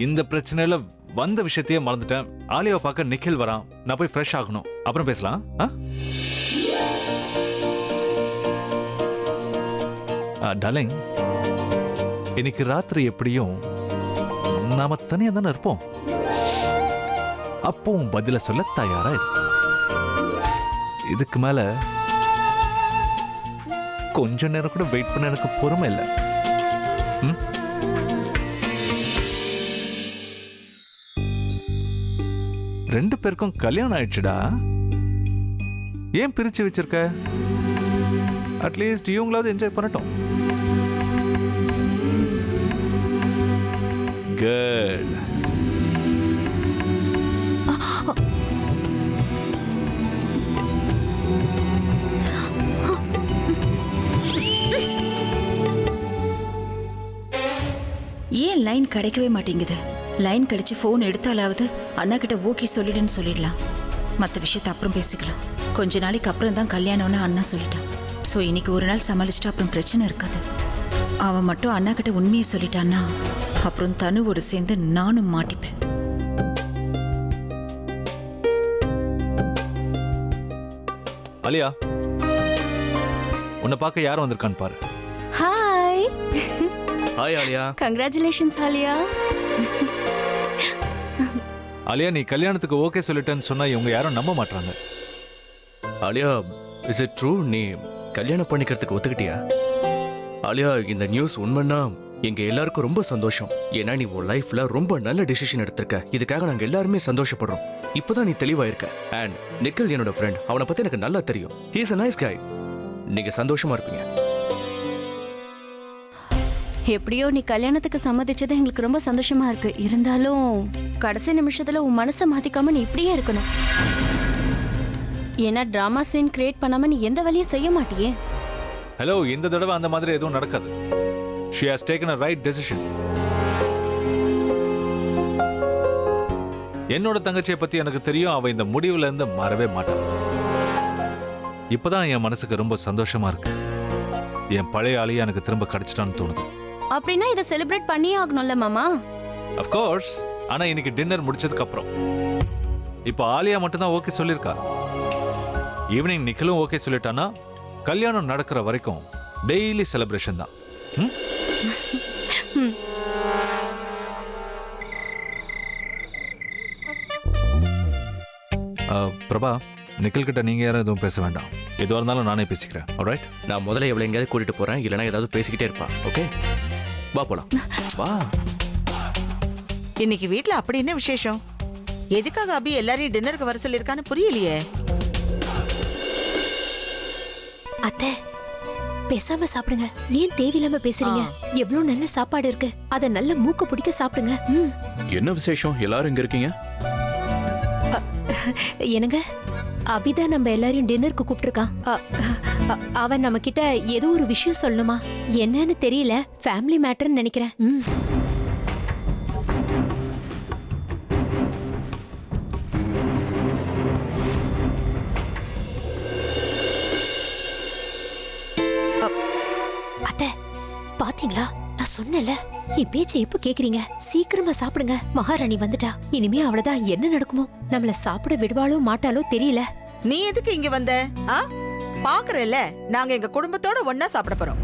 இந்த பிரச்சனையில வந்த விஷயத்தையே மறந்துட்டேன். ஆலியாவை பார்க்க நிக்கில் வரான். நான் போய் ஃப்ரெஷ் ஆகணும். அப்புறம் பேசலாம். டார்லிங், இன்னைக்கு ராத்திரி எப்படியும் நாம தனியா தானே இருப்போம். அப்பவும் பதில சொல்ல தயாரா இருக்கு. இதுக்கு மேல கொஞ்ச நேரம் கூட வெயிட் பண்ண எனக்கு பொறுமை இல்லை. ரெண்டு பேருக்கும் கல்யாணம் ஆயிடுச்சுடா. ஏன் பிரிச்சு வச்சிருக்க? அட்லீஸ்ட் இவங்களாவது என்ஜாய் பண்ணட்டும். குட். ஏன் லைன் கிடைக்கவே மாட்டேங்குது? லைன் கிடைச்சு ஃபோன் எடுத்தாலாவது அண்ணா கிட்ட ஓகே சொல்லிடுன்னு சொல்லிடலாம். மற்ற விஷயத்தை அப்புறம் பேசிக்கலாம். கொஞ்ச நாளைக்கு அப்புறம் தான் கல்யாணம்னு அண்ணா சொல்லிட்டான். ஸோ இன்னைக்கு ஒரு நாள் சமாளிச்சுட்டு அப்புறம் பிரச்சனை இருக்காது. அவன் மட்டும் அண்ணா கிட்ட உண்மையை சொல்லிட்டான்னா அப்புறம் தனுவோடு சேர்ந்து நானும் மாட்டிப்பேன். அலியா, உன்னை பார்க்க யாரும் வந்திருக்கான்னு பாரு. Hi. Hi Alia. Congratulations Alia. Alia, நீ கல்யாணத்துக்கு ஓகே சொல்லிட்டேன்னு சொன்னா இவங்க யாரும் நம்ப மாட்டாங்க. Alia, is it true? நீ கல்யாணம் பண்ணிக்கிறதுக்கு ஒத்துக்கிட்டியா? ஆலியா, இந்த நியூஸ் உண்மைன்னா எங்க எல்லாருக்கும் ரொம்ப சந்தோஷம். ஏன்னா நீ உன் லைஃப்ல ரொம்ப நல்ல டிசிஷன் எடுத்திருக்க. இதுக்காக நாங்க எல்லாருமே சந்தோஷப்படுறோம். இப்பதான் நீ தெளிவாயிருக்க. அண்ட் நிக்கில் என்னோட ஃப்ரெண்ட். அவனை பத்தி எனக்கு நல்லா தெரியும். He is a nice guy. நீங்க சந்தோஷமா இருப்பீங்க. எப்படியோ நீ கல்யாணத்துக்கு சம்மதிச்சது எங்களுக்கு ரொம்ப சந்தோஷமா இருக்கு. இருந்தாலும் கடைசி நிமிஷத்துல உன் மனசை மாத்திக்காம நீ இப்படியே இருக்கணும். ஏன்னா டிராமா சீன் கிரியேட் பண்ணாம நீ எந்த வேலையும் செய்ய மாட்டியே. ஹலோ, இந்த தடவை அந்த மாதிரி எதுவும் நடக்காது. She has taken a right decision. என்னோட தங்கச்சியை பத்தி எனக்கு தெரியும். அவ இந்த முடிவுல இருந்து மாறவே மாட்டான். இப்பதான் என் மனசுக்கு ரொம்ப சந்தோஷமா இருக்கு. என் பழைய ஆளியா எனக்கு திரும்ப கிடைச்சிட்டான்னு தோணுது. அப்படின்னா இதை செலிப்ரேட் பண்ணியே ஆகணும்ல மாமா. Of course. ஆனா இன்னைக்கு டின்னர் முடிச்சதுக்கு அப்புறம் இப்போ ஆலியா மட்டும் தான் ஓகே சொல்லிருக்கா. ஈவினிங் நிக்கிலும் ஓகே சொல்லிட்டானா கல்யாணம் நடக்கிற வரைக்கும் டெய்லி செலிப்ரேஷன் தான். பிரபா, நிக்கில் கிட்ட நீங்க யாரும் எதுவும் பேச வேண்டாம். எதுவாக இருந்தாலும் நானே பேசிக்கிறேன். ஆல்ரைட்? நான் முதல்ல எவ்வளவு எங்கேயாவது கூட்டிட்டு போறேன். இல்லைன்னா ஏதாவது பேசிக்கிட்டே இருப்பா. ஓகே, வா போலாம். வா. இன்னைக்கு வீட்ல அப்படி என்ன விசேஷம்? எதுக்காக அபி எல்லாரையும் டின்னருக்கு வர சொல்லிருக்கான்னு புரியலையே. அத்தை, பேசாம சாப்பிடுங்க. ஏன் தேவையில்லாம பேசுறீங்க? எவ்வளவு நல்ல சாப்பாடு இருக்கு. அத நல்ல மூக்க பிடிக்க சாப்பிடுங்க. என்ன விசேஷம்? எல்லாரும் இங்க இருக்கீங்க? என்னங்க, அபிதான் நம்ம எல்லாரையும் டின்னருக்கு கூப்பிட்டுருக்கான். அவன் நம்ம கிட்ட ஏதோ ஒரு விஷயம் சொல்லணுமா? என்னன்னு தெரியல. ஃபேமிலி மேட்டர்னு நினைக்கிறேன். அத்தை, பாத்தீங்களா? நான் சொன்னேன்ல, என் பேச்சை எப்ப கேக்குறீங்க? சீக்கிரமா சாப்பிடுங்க. மகாராணி வந்துட்டா. இனிமே அவ்வளவுதான். என்ன நடக்குமோ? நம்மள சாப்பிட விடுவாளோ மாட்டாலோ தெரியல. நீ எதுக்கு இங்க வந்த? பாக்குறல்ல, நாங்க எங்க குடும்பத்தோட ஒன்னா சாப்பிட போறோம்.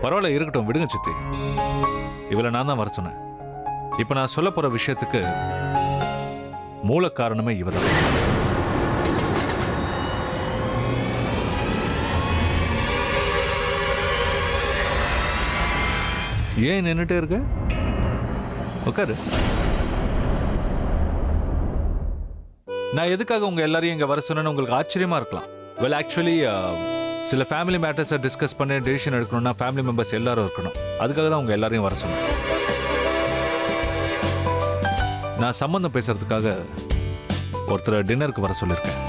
பரவாயில்ல, இருக்கட்டும், விடுங்க சித்தி. இவளை நான் தான் வர சொன்னேன். இப்ப நான் சொல்ல போற விஷயத்துக்கு மூல காரணமே இவதான். ஏன் நின்னுட்டே இருக்க? உட்காரு. நான் எதுக்காக உங்க எல்லாரையும் இங்க வர சொன்னேன்னு உங்களுக்கு ஆச்சரியமா இருக்கலாம். வெல், ஆக்சுவலி சில ஃபேமிலி மேட்டர்ஸை டிஸ்கஸ் பண்ணி டிசிஷன் எடுக்கணும்னா ஃபேமிலி மெம்பர்ஸ் எல்லாரும் இருக்கணும். அதுக்காக தான் உங்க எல்லாரையும் வர சொன்னேன். நான் சம்பந்தம் பேசுறதுக்காக ஒருத்தர் டின்னருக்கு வர சொல்லியிருக்கேன்.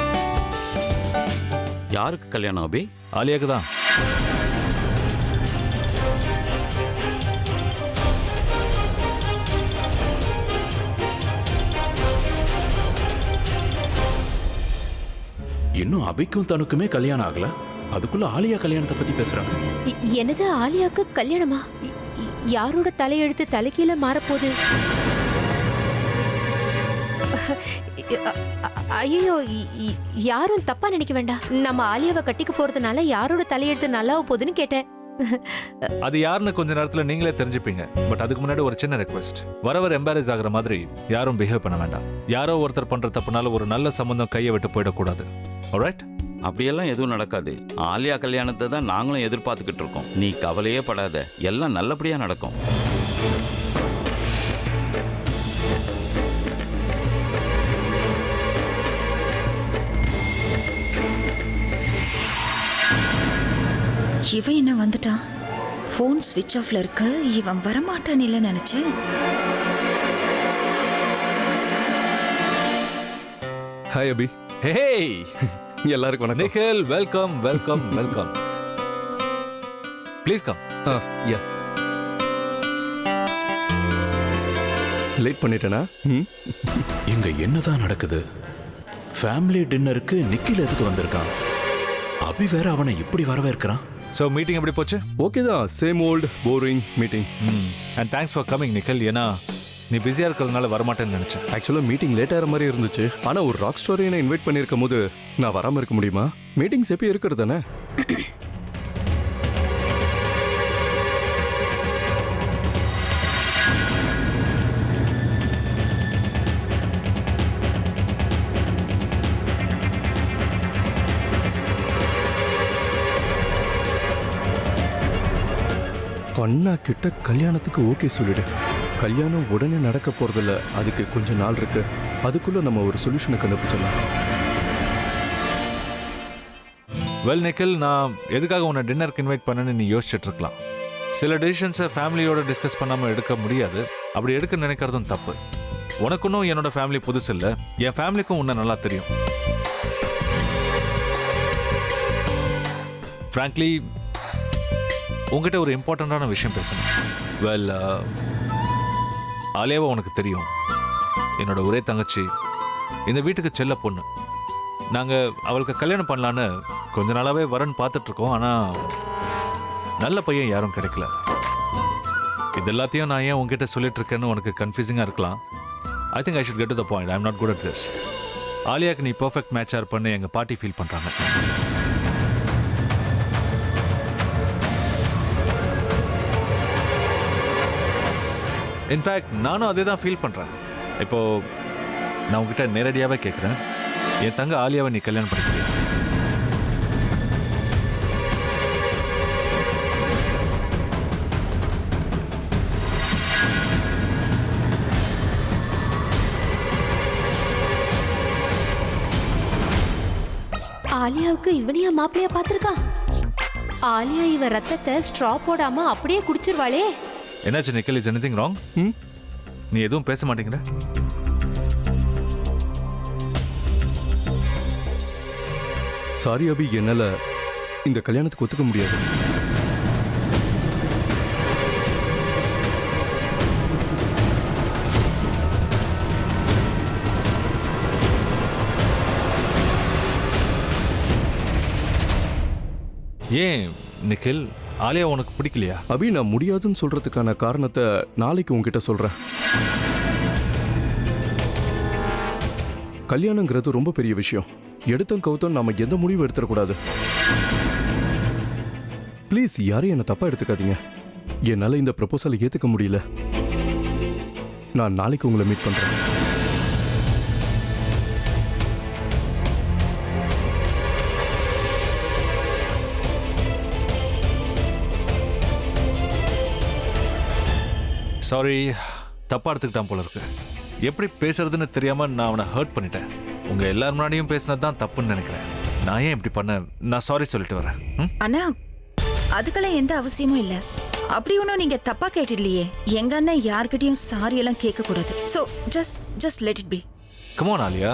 யாருக்கு கல்யாணம் அபி? ஆலியாக்கு தான். இன்னும் அபிக்கும் தனுக்குமே கல்யாணம் ஆகல. அதுக்குள்ள ஆலியா கல்யாணத்தை பத்தி பேசுறாங்க. என்னது, ஆலியாக்கு கல்யாணமா? யாரோட தலையெழுத்து தலைகீழ மாறப்போகுது? ஐயோ, யாரும் தப்பா நினைக்க வேண்டாம். நம்ம ஆலியாவை கட்டிக்க போறதுனால யாரோட தலையெழுத்து நல்லாவ போகுதுன்னு கேட்டேன். அது யாருன்னு கொஞ்ச நேரத்துல நீங்களே தெரிஞ்சுப்பீங்க. பட் அதுக்கு முன்னாடி ஒரு சின்ன ரெக்வெஸ்ட். வரவர் எம்பாரஸ் ஆகுற மாதிரி யாரும் பிஹேவ் பண்ண வேண்டாம். யாரோ ஒருத்தர் பண்ற தப்புனால ஒரு நல்ல சம்பந்தம் கையை விட்டு போயிடக்கூடாது. ஆல்ரைட்? அப்படியெல்லாம் எதுவும் நடக்காது. ஆலியா கல்யாணத்தை தான் நாங்களும் எதிர்பார்த்துக்கிட்டு இருக்கோம். நீ கவலையே படாத, எல்லாம் நல்லபடியா நடக்கும். இவன் என்ன வந்துட்டான்? ஃபோன் ஸ்விட்ச் ஆஃப்ல இருக்கு. இவன் வரமாட்டான் இல்ல நினைச்சேன். ஹாய் அபி. ஹேய் எல்லாருக்கும் வணக்கம். Nikhil, welcome welcome welcome. Please come. Yeah. Late பண்ணிட்டேனா? இங்க என்னதான் நடக்குது? ஃபேமிலி டின்னருக்கு நிக்கில் எதுக்கு வந்திருக்கான்? அபி வேற அவனை இப்படி வரவேற்கிறான். ஸோ மீட்டிங் எப்படி போச்சு? ஓகே தான். Same old boring meeting. And thanks for coming Nikhil. ஏன்னா நீ பிஸியாக இருக்கிறதுனால வரமாட்டேன்னு நினச்சேன். ஆக்சுவலாக மீட்டிங் லேட் ஆகிற மாதிரி இருந்துச்சு. ஆனால் ஒரு ராக் ஸ்டோரியை இன்வைட் பண்ணியிருக்கும் போது நான் வராமல் இருக்க முடியுமா? மீட்டிங்ஸ் எப்போ இருக்கிறது தானே? அண்ணா கிட்ட கல்யாணத்துக்கு ஓகே சொல்லிடு. கல்யாணம் உடனே நடக்க போறதில்ல, அதுக்கு கொஞ்ச நாள் இருக்கு. அதுக்குள்ள நம்ம ஒரு சொல்யூஷனை கண்டுபிடிச்சிடலாம். வெல் நிக்கில், நான் எதுக்காக உன்னை டின்னருக்கு இன்வைட் பண்ணேன்னு நீ யோசிச்சுட்டு இருக்கலாம். சில டெசிஷன்ஸை ஃபேமிலியோட டிஸ்கஸ் பண்ணாமல் எடுக்க முடியாது. அப்படி எடுக்க நினைக்கிறதும் தப்பு. உனக்குன்னும் என்னோட ஃபேமிலி புதுசு இல்லை. என் ஃபேமிலிக்கும் உன்னை நல்லா தெரியும். ஃப்ராங்க்லி உங்ககிட்ட ஒரு இம்பார்ட்டண்ட்டான விஷயம் பேசணும். வெல், ஆலியாவை உனக்கு தெரியும். என்னோட ஒரே தங்கச்சி, இந்த வீட்டுக்கு செல்ல பொண்ணு. நாங்கள் அவளுக்கு கல்யாணம் பண்ணலான்னு கொஞ்ச நாளாகவே வரன்னு பார்த்துட்ருக்கோம். ஆனால் நல்ல பையன் யாரும் கிடைக்கல. இது எல்லாத்தையும் நான் ஏன் உங்ககிட்ட சொல்லிட்டு இருக்கேன்னு உனக்கு கன்ஃபியூசிங்காக இருக்கலாம். I think I should get to the point. I am not good at this. ஆலியாவுக்கு நீ பர்ஃபெக்ட் மேட்சாக இருப்பன்னு எங்கள் பாட்டி ஃபீல் பண்ணுறாங்க. இன்ஃபேக்ட் நானும் அதே தான் ஃபீல் பண்ணுறேன். இப்போது நான் உங்ககிட்ட நேரடியாகவே கேட்குறேன், என் தங்க ஆலியாவை நீ கல்யாணம் பண்ணிக்கிறியா? ஆலியாவுக்கு இவனையா மாப்பிளையா பார்த்திருக்கான்? ஆலியா இவன் ரத்தத்தை ஸ்ட்ரா போடாம அப்படியே குடிச்சிருவாளே. என்னாச்சு நிக்கில்? Is anything wrong? நீ எதுவும் பேச மாட்டேங்கிற? சாரி அபி, என்னால் இந்த கல்யாணத்துக்கு ஒத்துக்க முடியாது. ஏன் நிக்கில், ஆலியா உனக்கு பிடிக்கலையா? அபி, நான் முடியாதுன்னு சொல்றதுக்கான காரணத்தை நாளைக்கு உங்ககிட்ட சொல்றேன். கல்யாணங்கிறது ரொம்ப பெரிய விஷயம். எடுத்தும் கவுத்தும் நாம எந்த முடிவும் எடுத்துடக்கூடாது. ப்ளீஸ் யாரையும் என்னை தப்பா எடுத்துக்காதீங்க. என்னால இந்த ப்ரப்போசலை ஏத்துக்க முடியல. நான் நாளைக்கு உங்களை மீட் பண்றேன். சாரி, தப்பாக எடுத்துக்கிட்டான் போல இருக்கு. எப்படி பேசுறதுன்னு தெரியாமல் நான் அவனை ஹர்ட் பண்ணிட்டேன். உங்கள் எல்லார் முன்னாடியும் பேசினது தான் தப்புன்னு நினைக்கிறேன். நான் ஏன் இப்படி பண்ணேன்? நான் சாரி சொல்லிட்டு வரேன். அண்ணா, அதுக்கெல்லாம் எந்த அவசியமும் இல்லை. அப்படி ஒன்றும் நீங்கள் தப்பாக கேட்டுடலையே. எங்க அண்ணன் யார்கிட்டையும் சாரி எல்லாம் கேட்கக்கூடாது. So just let it be. Come on,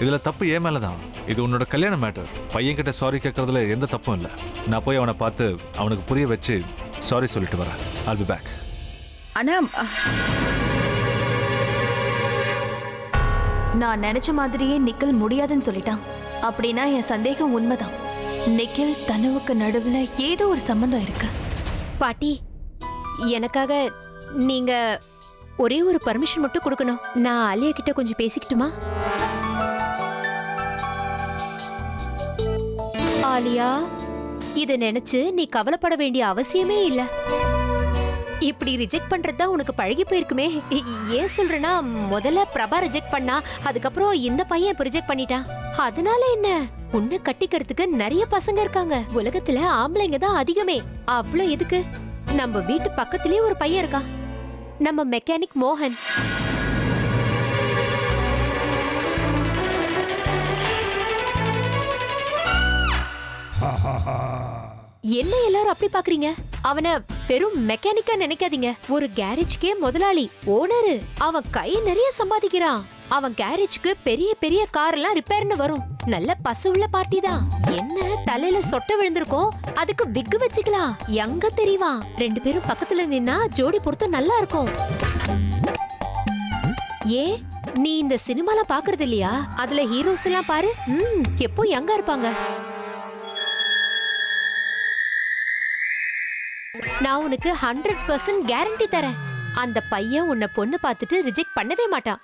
Alia தப்பு ஏன் மேலே தான். இது உன்னோட கல்யாண மேட்டர். பையன்கிட்ட சாரி கேட்கறதுல எந்த தப்பும் இல்லை. நான் போய் அவனை பார்த்து அவனுக்கு புரிய வச்சு சாரி சொல்லிட்டு வரேன். I'll be back. அண்ணா, நான் நினைச்ச மாதிரியே நிக்கில் முடியாதுன்னு சொல்லிட்டான். அப்படின்னா என் சந்தேகம் உண்மைதான். நிக்கில் தனுவுக்கு நடுவுல ஏதோ ஒரு சம்பந்தம் இருக்கு. பாட்டி, எனக்காக நீங்க ஒரே ஒரு பர்மிஷன் மட்டும் கொடுக்கணும். நான் ஆலியா கிட்ட கொஞ்சம் பேசிக்கிட்டுமா? ஆலியா, இத நினைச்சு நீ கவலைப்பட வேண்டிய அவசியமே இல்ல. இப்படி ரிஜெக்ட் பண்றதா உனக்கு பழகி போயிருக்குமே. ஏன் சொல்றேன்னா, முதல்ல பிரபா ரிஜெக்ட் பண்ணா, அதுக்கப்புறம் இந்த பையன் இப்ப ரிஜெக்ட் பண்ணிட்டான். அதனால என்ன, உன்னை கட்டிக்கிறதுக்கு நிறைய பசங்க இருக்காங்க. உலகத்துல ஆம்பளைங்க தான் அதிகமே. அவ்வளோ எதுக்கு, நம்ம வீட்டு பக்கத்துலயே ஒரு பையன் இருக்கான், நம்ம மெக்கானிக் மோகன். என்ன எல்லாரும் அப்படி பாக்குறீங்க? அவனை வெறும் மெக்கானிக்கா நினைக்காதீங்க. ஒரு கேரேஜ்க்கே முதலாளி, ஓனரு. அவன் கை நிறைய சம்பாதிக்கிறான். அவன் கேரேஜ்க்கு பெரிய பெரிய கார் எல்லாம் ரிப்பேர்னு வரும். நல்ல பசுவுள்ள பார்ட்டி தான். என்ன தலையில சொட்ட விழுந்திருக்கோம், அதுக்கு விக்கு வச்சுக்கலாம். எங்க தெரியுமா, 2 பேரும் பக்கத்துல நின்னா ஜோடி பொறுத்து நல்லா இருக்கும். ஏ, நீ இந்த சினிமால பாக்குறது இல்லையா? அதுல ஹீரோஸ் எல்லாம் பாரு, எப்போ யங்கா இருப்பாங்க. நான் உனக்கு 100% கேரண்டி தரேன். அந்த பையன் உன்னை பொண்ணு பார்த்துட்டு ரிஜெக்ட் பண்ணவே மாட்டான்.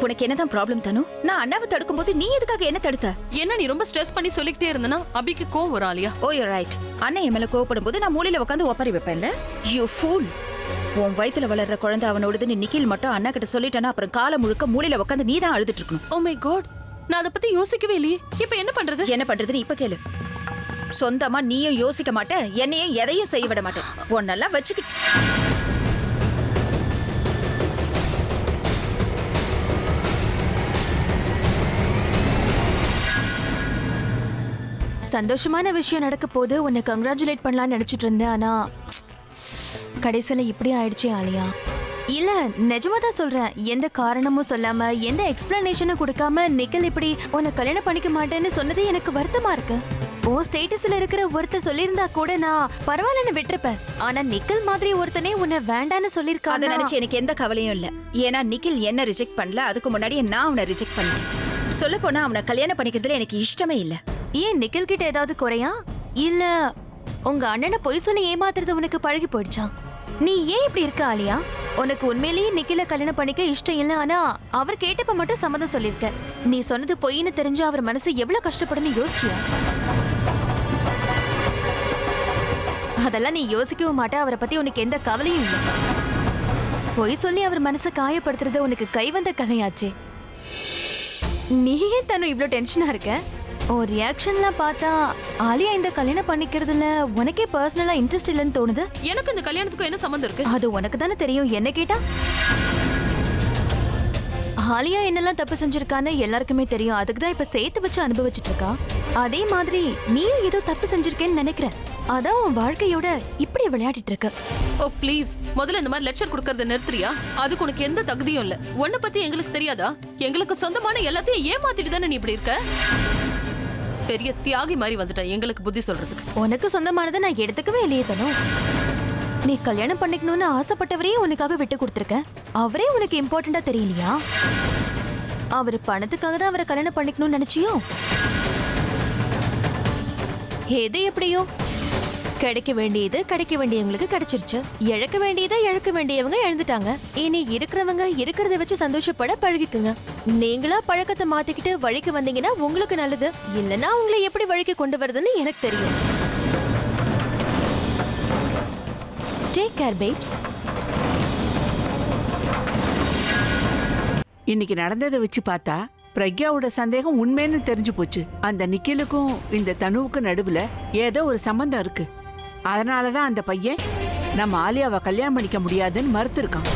உனக்கு என்னதான் ப்ராப்ளம் தனு? நான் அண்ணாவை தடுக்கும் போது நீ எதுக்காக என்ன தடுத்த? என்ன நீ ரொம்ப ஸ்ட்ரெஸ் பண்ணி சொல்லிக்கிட்டே இருந்தனா அபிக்கு கோவம் வரும் ஆலியா. ஓ யூ ரைட். அண்ணன் என் மேல கோவப்படும் போது நான் மூலையில உட்காந்து ஒப்பறி வைப்பேன்ல. You pool. உன் வயித்துல வளர்ற குழந்தை அவனோடது. நீ நிக்கில் மட்டும் அண்ணா கிட்ட சொல்லிட்டேன்னா அப்புறம் காலம் முழுக்க மூலையில உட்காந்து நீ தான் அழுதுட்டு இருக்கணும். ஓ மை காட், நான் அதை பத்தி யோசிக்கவே இல்லையே. இப்ப என்ன பண்றது? என்ன பண்றதுன்னு இப்ப கேளு. சொந்தமா நீயும் யோசிக்க மாட்டேன், என்னையும் எதையும் செய்ய விட மாட்டேன். உன்னெல்லாம் வச்சுக்கிட்டு சந்தோஷமான விஷயம் நடக்க போது உன்னை கங்க்ராச்சுலேட் பண்ணலாம்னு நினைச்சிட்டு இருந்தேன். ஆனா கடைசியில இப்படி ஆயிடுச்சே ஆலியா. இல்ல, நிஜமா தான் சொல்றேன். எந்த காரணமும் சொல்லாம, எந்த எக்ஸ்பிளனேஷனும் கொடுக்காம நிக்கல் இப்படி உன்னை கல்யாணம் பண்ணிக்க மாட்டேன்னு சொன்னது எனக்கு வருத்தமா இருக்கு. ஓ ஸ்டேட்டஸ்ல இருக்கிற ஒருத்தர் சொல்லியிருந்தா கூட நான் பரவாயில்லன்னு விட்டுருப்பேன். ஆனா நிக்கல் மாதிரி ஒருத்தனே உன்னை வேண்டான்னு சொல்லியிருக்கா. அதை நினைச்சு எனக்கு எந்த கவலையும் இல்ல. ஏன்னா நிக்கில் என்ன ரிஜெக்ட் பண்ணல, அதுக்கு முன்னாடி நான் அவனை ரிஜெக்ட் பண்ணிட்டேன். சொல்ல போனா அவனை கல்யாணம் பண்ணிக்கிறதுல எனக்கு இஷ்டமே இல்ல. ஏன் நிக்கல் கிட்ட ஏதாவது குறையா? இல்ல உங்க அண்ணனை பொய் சொல்லி ஏமாத்துறது உனக்கு பழகி போயிடுச்சா? நீ ஏன் இப்படி இருக்க ஆலியா? உனக்கு உண்மையிலேயே நிக்கில கல்யாணம் பண்ணிக்க இஷ்டம் இல்ல, ஆனா அவர் கேட்டப்ப மட்டும் சம்மதம் சொல்லிருக்க. நீ சொன்னது பொய்ன்னு தெரிஞ்சு அவர் மனசு எவ்வளவு கஷ்டப்படுன்னு யோசிச்சியா? அதெல்லாம் நீ யோசிக்கவும் மாட்ட. அவரை பத்தி உனக்கு எந்த கவலையும் இல்லை. பொய் சொல்லி அவர் மனசை காயப்படுத்துறது உனக்கு கைவந்த கலையாச்சே. நீயே தன்னு இவ்ளோ டென்ஷனா இருக்க? ஓ ரியாக்ஷன்லாம் பார்த்தா ஆலியா இந்த கல்யாணம் பண்ணிக்கிறதுல உனக்கே பர்சனலா இன்ட்ரெஸ்ட் இல்லைன்னு தோணுது. எனக்கு இந்த கல்யாணத்துக்கும் என்ன சம்பந்தம் இருக்கு? அது உனக்கு தானே தெரியும். என்ன கேட்டா ஆலியா என்னெல்லாம் தப்பு செஞ்சிருக்கான்னு எல்லாருக்குமே தெரியும். அதுக்கு தான் இப்ப சேர்த்து வச்சு அனுபவிச்சுட்டு இருக்கா. அதே மாதிரி நீயும் ஏதோ தப்பு செஞ்சிருக்கேன்னு நினைக்கிறேன். அதான் உன் வாழ்க்கையோட இப்படி விளையாடிட்டு இருக்க. ஓ ப்ளீஸ், முதல்ல இந்த மாதிரி லெக்சர் கொடுக்கறத நிறுத்துறியா? அதுக்கு உனக்கு எந்த தகுதியும் இல்ல. உன்னை பத்தி எங்களுக்கு தெரியாதா? எங்களுக்கு சொந்தமான எல்லாத்தையும் ஏமாத்திட்டு தானே நீ இப்படி இருக்க. பெரிய தியாகி மாதிரி வந்துட்டா எங்களுக்கு புத்தி சொல்றதுக்கு. உனக்கு சொந்தமானதை நான் எடுத்துக்கவே இல்லையே தனு. நீ கல்யாணம் பண்ணிக்கணும்னு ஆசைப்பட்டவரையே உனக்காக விட்டு கொடுத்துருக்க. அவரே உனக்கு இம்பார்ட்டண்டா தெரியலையா? அவர் பணத்துக்காக தான் அவரை கல்யாணம் பண்ணிக்கணும்னு நினைச்சியோ? எது எப்படியோ கிடைக்க வேண்டியது கிடைக்க வேண்டியவங்களுக்கு கிடைச்சிருச்சு. இழக்க வேண்டியதை இழக்க வேண்டியவங்க இழந்துட்டாங்க. இனி இருக்கிறவங்க இருக்கிறத வச்சு சந்தோஷப்பட பழகிக்குங்க. நீங்களா பழக்கத்தை மாத்திக்கிட்டு வழிக்கு வந்தீங்கன்னா உங்களுக்கு நல்லது. இல்லைன்னா உங்களை எப்படி வழிக்கு கொண்டு வருதுன்னு எனக்கு தெரியும். Take care, babes. இன்னைக்கு நடந்ததை வச்சு பார்த்தா பிரக்யாவோட சந்தேகம் உண்மைன்னு தெரிஞ்சு போச்சு. அந்த நிக்கிலுக்கும் இந்த தனுவுக்கும் நடுவுல ஏதோ ஒரு சம்பந்தம் இருக்கு. அதனாலதான் அந்த பையன் நம்ம ஆலியாவை கல்யாணம் பண்ணிக்க முடியாதுன்னு மறுத்திருக்கான்.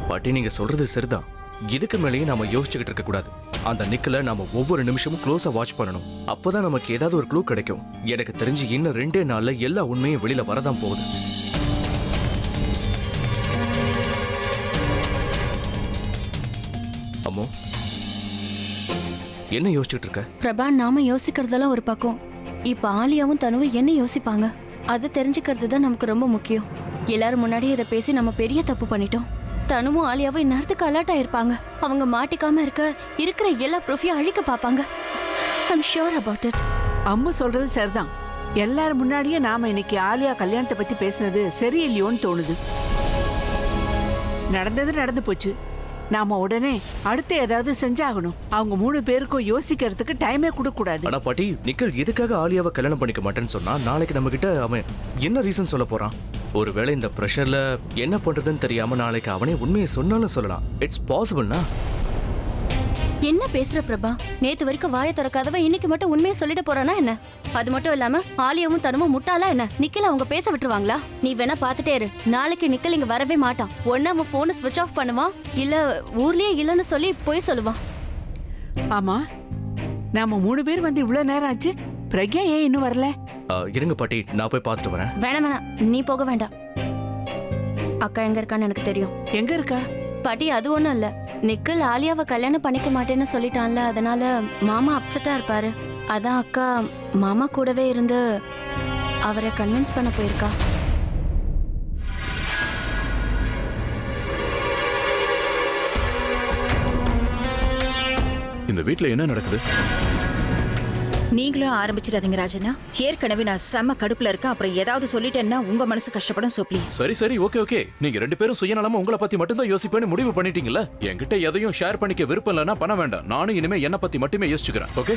பாட்டி நீங்க சொல்றது சரிதான். இதுக்கு மேலேயும் நாம யோசிச்சுக்கிட்டு இருக்க கூடாது. அந்த நிக்கல நாம ஒவ்வொரு நிமிஷமும் க்ளோஸா வாட்ச் பண்ணணும். அப்பதான் நமக்கு ஏதாவது ஒரு க்ளூ கிடைக்கும். எனக்கு தெரிஞ்சு இன்னும் 2 நாள்ல எல்லா உண்மையும் வெளியில வரதான் போகுது. அம்மோ என்ன யோசிச்சுட்டு இருக்க? பிரபா, நாம யோசிக்கிறதெல்லாம் ஒரு பக்கம். இப்ப ஆலியாவும் தனுவும் என்ன யோசிப்பாங்க அதை தெரிஞ்சுக்கிறது தான் நமக்கு ரொம்ப முக்கியம். எல்லாரும் முன்னாடி இதை பேசி நம்ம பெரிய தப்பு பண்ணிட்டோம். தனுவும் ஆலியாவும் இந்நேரத்துக்கு அலர்ட் ஆயிருப்பாங்க. அவங்க மாட்டிக்காம இருக்கிற எல்லா ப்ரூஃபையும் அழிக்க பார்ப்பாங்க. I'm sure about it. Ammu சொல்றது சரிதான். எல்லாரும் முன்னாடியே நாம இன்னைக்கு ஆலியா கல்யாணத்தை பத்தி பேசுனது சரியில்லையோன்னு தோணுது. நடந்தது நடந்து போச்சு. நாம உடனே அடுத்து ஏதாவது செஞ்சாகணும். அவங்க 3 பேருக்கும் யோசிக்கிறதுக்கு டைமே கொடுக்க கூடாது. ஆனா பாட்டி, நிக்கல் எதுக்காக ஆலியாவை கல்யாணம் பண்ணிக்க மாட்டேன்னு சொன்னா நாளைக்கு நம்ம கிட்ட அவன் என்ன ரீசன் சொல்ல போறான்? ஒருவேளை இந்த ப்ரெஷர்ல என்ன பண்றதுன்னு தெரியாம நாளைக்கு அவனே உண்மையை சொன்னாலும் சொல்லலாம். இட்ஸ் பாசிபிள்னா? என்ன பேசுற பிரபா? நேத்து வரைக்கும் வாயை திறக்காதவ இன்னைக்கு மட்டும் உண்மையை சொல்லிட போறானா என்ன? அது மட்டும் இல்லாம ஆலியாவும் தனுவும் முட்டாளா என்ன? நிக்கல் அவங்க பேச விட்டுருவாங்களா? நீ வேணா பாத்துட்டே இரு. நாளைக்கு நிக்கல் இங்க வரவே மாட்டான். ஒன்னு அவன் போனை ஸ்விட்ச் ஆஃப் பண்ணுவான், இல்ல ஊர்லயே இல்லன்னு சொல்லி போய் சொல்லுவான். ஆமா, நாம 3 பேர் வந்து இவ்வளவு நேரம் ஆச்சு. பிரக்யா ஏன் இன்னும் வரல? இருங்க பாட்டி, நான் போய் பார்த்துட்டு வரேன். வேணாம், நீ போக வேண்டாம். அக்கா எங்க இருக்கான்னு எனக்கு தெரியும். எங்க இருக்கா? பாட்டி, அது ஒண்ணும் இல்ல. நிக்கல் ஆலியாவை கல்யாணம் பண்ணிக்க மாட்டேன்னு சொல்லிட்டான்ல, அதனால மாமா அப்செட்டா இருப்பாரு. அதான் அக்கா மாமா கூடவே இருந்து அவரை கன்வின்ஸ் பண்ண போயிருக்கா. இந்த வீட்ல என்ன நடக்குது? நீங்களும் ஆரம்பிச்சிடாதீங்க ராஜனா. ஏற்கனவே நான் செம்ம கடுப்புல இருக்கேன். அப்புறம் ஏதாவது சொல்லிட்டேன்னா உங்க மனசு கஷ்டப்படும். So please. சரி ஓகே. நீங்க 2 பேரும் சுயநலமா உங்களை பத்தி மட்டும் தான் யோசிப்பேன்னு முடிவு பண்ணிட்டீங்கல்ல. என்கிட்ட எதையும் ஷேர் பண்ணிக்க விருப்பம் இல்லைன்னா பண்ண வேண்டாம். நானும் இனிமே என்ன பத்தி மட்டுமே யோசிச்சுக்கிறேன். ஓகே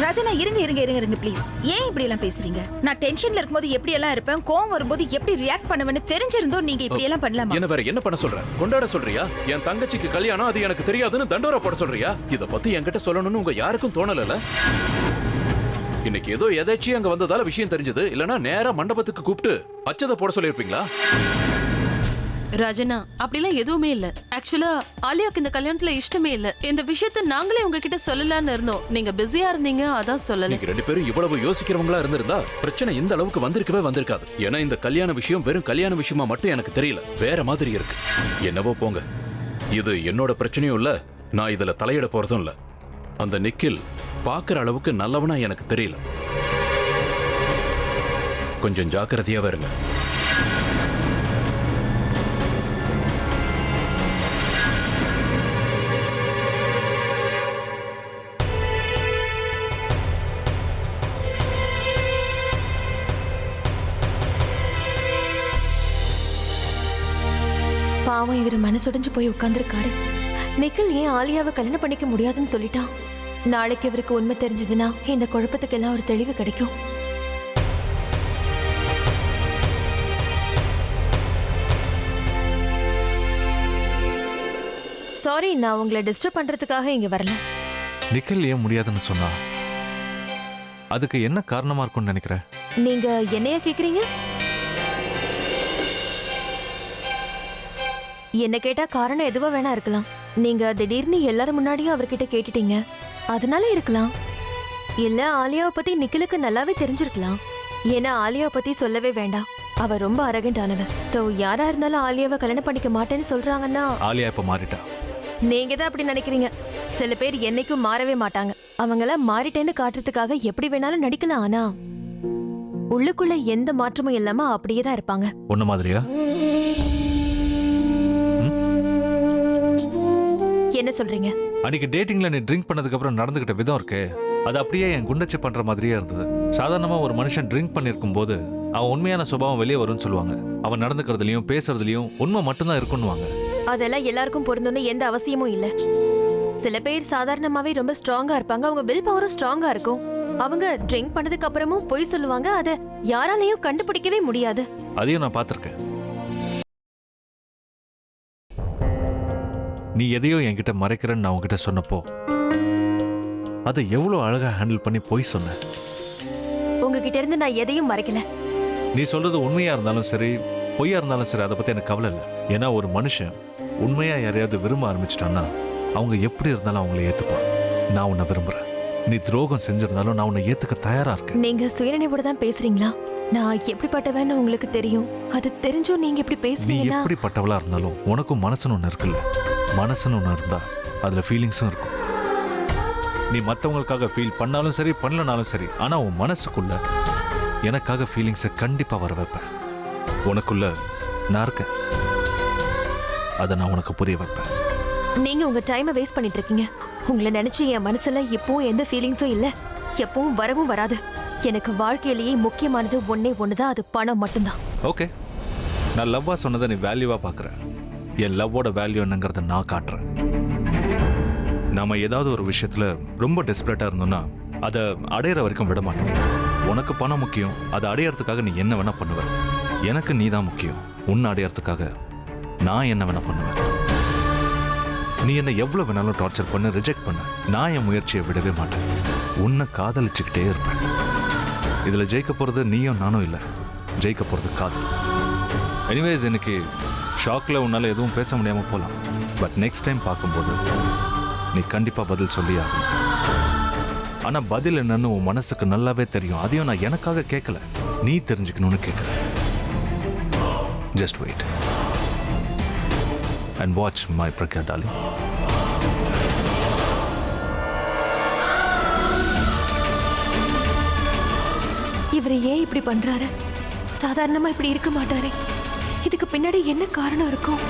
ராஜனா, இருங்க ப்ளீஸ். ஏன் இப்படி எல்லாம் பேசுறீங்க? நான் டென்ஷன்ல இருக்கும்போது எப்படி எல்லாம் இருப்பேன், கோவம் வரும்போது எப்படி ரியாக்ட் பண்ணுவேன்னு தெரிஞ்சிருந்தோம். நீங்க இப்படி எல்லாம் பண்ணலாமா? என்ன வேற என்ன பண்ண சொல்ற? கொண்டாட சொல்றியா? என் தங்கச்சிக்கு கல்யாணம், அது எனக்கு தெரியாதுன்னு தண்டோரா போட சொல்றியா? இத பத்தி என்கிட்ட சொல்லணும்னு உங்க யாருக்கும் தோணல? இன்னைக்கு ஏதோ எதாச்சும் அங்க வந்ததால விஷயம் தெரிஞ்சது. இல்லனா நேரா மண்டபத்துக்கு கூப்பிட்டு அச்சத போட சொல்லிருப்பீங்களா? ராஜனா, அப்படிலாம் எதுவுமே இல்ல. ஆக்சுவலா ஆலியாக்கு இந்த கல்யாணத்துல இஷ்டமே இல்ல. இந்த விஷயத்தை நாங்களே உங்ககிட்ட சொல்லலாம்னு இருந்தோம். நீங்க பிஸியா இருந்தீங்க, அதான் சொல்லல. நீங்க 2 பேரும் இவ்வளவு யோசிக்கிறவங்களா இருந்திருந்தா பிரச்சனை இந்த அளவுக்கு வந்திருக்காது. ஏன்னா இந்த கல்யாண விஷயம் வெறும் கல்யாண விஷயமா மட்டும் எனக்கு தெரியல, வேற மாதிரி இருக்கு. என்னவோ போங்க, இது என்னோட பிரச்சனையும் இல்ல, நான் இதுல தலையிட போறதும் இல்ல. அந்த நிக்கில் பாக்குற அளவுக்கு நல்லவனா எனக்கு தெரியல. கொஞ்சம் ஜாக்கிரதையாவே இருங்க. பாவம், இவர் மனசுடைஞ்சு போய் உட்கார்ந்துருக்காரு. நிக்கில் ஏன் ஆலியாவை கல்யாணம் பண்ணிக்க முடியாதுன்னு சொல்லிட்டான்? நாளைக்கு இவருக்கு உண்மை தெரிஞ்சதுன்னா இந்த குழப்பத்துக்கெல்லாம் ஒரு தெளிவு கிடைக்கும். சாரி, நான் உங்களை டிஸ்டர்ப் பண்றதுக்காக இங்க வரல. நிக்கல் ஏன் முடியாதுன்னு சொன்னா அதுக்கு என்ன காரணமா இருக்கும்னு நினைக்கிறேன்? நீங்க என்னையா கேக்குறீங்க? என்ன கேட்டா காரணம் எதுவா வேணா இருக்கலாம். நீங்க திடீர்னு எல்லாரும் முன்னாடியும் அவர்கிட்ட கேட்டுட்டீங்க, அதனால இருக்கலாம். இல்ல ஆலியாவை பத்தி நிக்கிலுக்கு நல்லாவே தெரிஞ்சிருக்கலாம். ஏன்னா ஆலியாவை பத்தி சொல்லவே வேண்டாம், அவ ரொம்ப அரகண்ட் ஆனவ. சோ யாரா இருந்தாலும் ஆலியாவை கல்யாணம் பண்ணிக்க மாட்டேன்னு சொல்றாங்கன்னா ஆலியா இப்ப மாறிட்டா. நீங்க தான் அப்படி நினைக்கிறீங்க. சில பேர் என்னைக்கும் மாறவே மாட்டாங்க. அவங்கள மாறிட்டேன்னு காட்டுறதுக்காக எப்படி வேணாலும் நடிக்கலாம், ஆனா உள்ளுக்குள்ள எந்த மாற்றமும் இல்லாம அப்படியே தான் இருப்பாங்க. ஒன்ன மாதிரியா? என்ன சொல்றீங்க? அன்னைக்கு டேட்டிங்ல நீ ட்ரிங்க் பண்ணதுக்கு அப்புறம் நடந்துகிட்ட விதம் இருக்கு, அது அப்படியே என் குண்டச்சி பண்ற மாதிரியே இருந்தது. சாதாரணமா ஒரு மனுஷன் ட்ரிங்க் பண்ணிருக்கும் போது அவன் உண்மையான சுபாவம் வெளியே வரும்னு சொல்லுவாங்க. அவன் நடந்துக்கிறதுலயும் பேசுறதுலயும் உண்மை மட்டும்தான் இருக்குன்னுவாங்க. அதெல்லாம் எல்லாருக்கும் பொருந்தும்னு எந்த அவசியமும் இல்ல. சில பேர் சாதாரணமாவே ரொம்ப ஸ்ட்ராங்கா இருப்பாங்க, அவங்க வில் பவரும் ஸ்ட்ராங்கா இருக்கும். அவங்க ட்ரிங்க் பண்ணதுக்கு அப்புறமும் பொய் சொல்லுவாங்க, அதை யாராலையும் கண்டுபிடிக்கவே முடியாது. அதையும் நான் பார்த்திருக்கேன். நீ எதையோ என்கிட்ட மறைக்கிறேன்னு நான் உன்கிட்ட சொன்னப்போ அதை எவ்வளவு அழகா ஹேண்டில் பண்ணி போய் சொன்ன. உங்ககிட்ட இருந்து நான் எதையும் மறைக்கல. நீ சொல்றது உண்மையா இருந்தாலும் சரி பொய்யா இருந்தாலும் சரி, அதை பத்தி எனக்கு கவலை இல்லை. ஏன்னா ஒரு மனுஷன் உண்மையா யாரையாவது விரும்ப ஆரம்பிச்சிட்டான்னா அவங்க எப்படி இருந்தாலும் அவங்கள ஏத்துப்பான். நான் உன்னை விரும்புறேன். நீ துரோகம் செஞ்சிருந்தாலும் நான் உன்னை ஏத்துக்க தயாரா இருக்கேன். நீங்க சுயநினைவோட தான் பேசுறீங்களா? நான் எப்படிப்பட்டவன்னு உங்களுக்கு தெரியும். அது தெரிஞ்சும் நீங்க இப்படி நீ பேசுறீங்கன்னா எப்படிப்பட்டவளா இருந்தாலும் உனக்கும் மனசுன்னு ஒண்ணு இருக்குல்ல. மனசுன்னு ஒண்ணு இருந்தா அதுல ஃபீலிங்ஸும் இருக்கும். நீ மற்றவங்களுக்காக ஃபீல் பண்ணாலும் சரி பண்ணலனாலும் சரி, ஆனா உன் மனசுக்குள்ள எனக்காக ஃபீலிங்ஸை கண்டிப்பா வர வைப்பேன். உனக்குள்ள நான் இருக்கேன், அதை நான் உனக்கு புரிய வைப்பேன். நீங்க உங்க டைமை வேஸ்ட் பண்ணிட்டு இருக்கீங்க. உங்களை நினைச்சு என் மனசுல எப்பவும் எந்த ஃபீலிங்ஸும் இல்ல, எப்பவும் வரவும் வராது. எனக்கு வாழ்க்கையிலேயே முக்கியமானது ஒன்னே ஒண்ணுதான், அது பணம் மட்டும்தான். ஓகே, நான் லவ்வா சொன்னதை நீ வேல்யூவா பார்க்குற. என் லவ்வோட வேல்யூ என்னங்கிறத நான் காட்டுறேன். நாம ஏதாவது ஒரு விஷயத்துல ரொம்ப டெஸ்பரேட்டா இருந்தோம்னா அதை அடையிற வரைக்கும் விட மாட்டோம். உனக்கு பணம் முக்கியம், அதை அடையறதுக்காக நீ என்ன வேணா பண்ணுவ. எனக்கு நீ தான் முக்கியம், உன்னை அடையறதுக்காக நான் என்ன வேணா பண்ணுவேன். நீ என்ன எவ்வளவு வேணாலும் டார்ச்சர் பண்ண, ரிஜெக்ட் பண்ண, நான் என் முயற்சியை விடவே மாட்டேன். உன்னை காதலிச்சுக்கிட்டே இருப்பேன். இதுல ஜெயிக்க போறது நீயும் நானும் இல்லை, ஜெயிக்க போறது காதல். எனிவேஸ், எனக்கு ஷாக்ல உன்னால எதுவும் பேச முடியாம போலாம். பட் நெக்ஸ்ட் டைம் பார்க்கும்போது நீ கண்டிப்பா பதில் சொல்லியா. ஆனா பதில் என்னன்னு உன் மனசுக்கு நல்லாவே தெரியும். அதையும் நான் எனக்காக கேட்கல, நீ தெரிஞ்சுக்கணும்னு கேட்கிறேன். Just wait and watch my Pragya darling. இவர் ஏன் இப்படி பண்றாரு? சாதாரணமா இப்படி இருக்க மாட்டாரே. இதுக்கு பின்னாடி என்ன காரணம் இருக்கும்?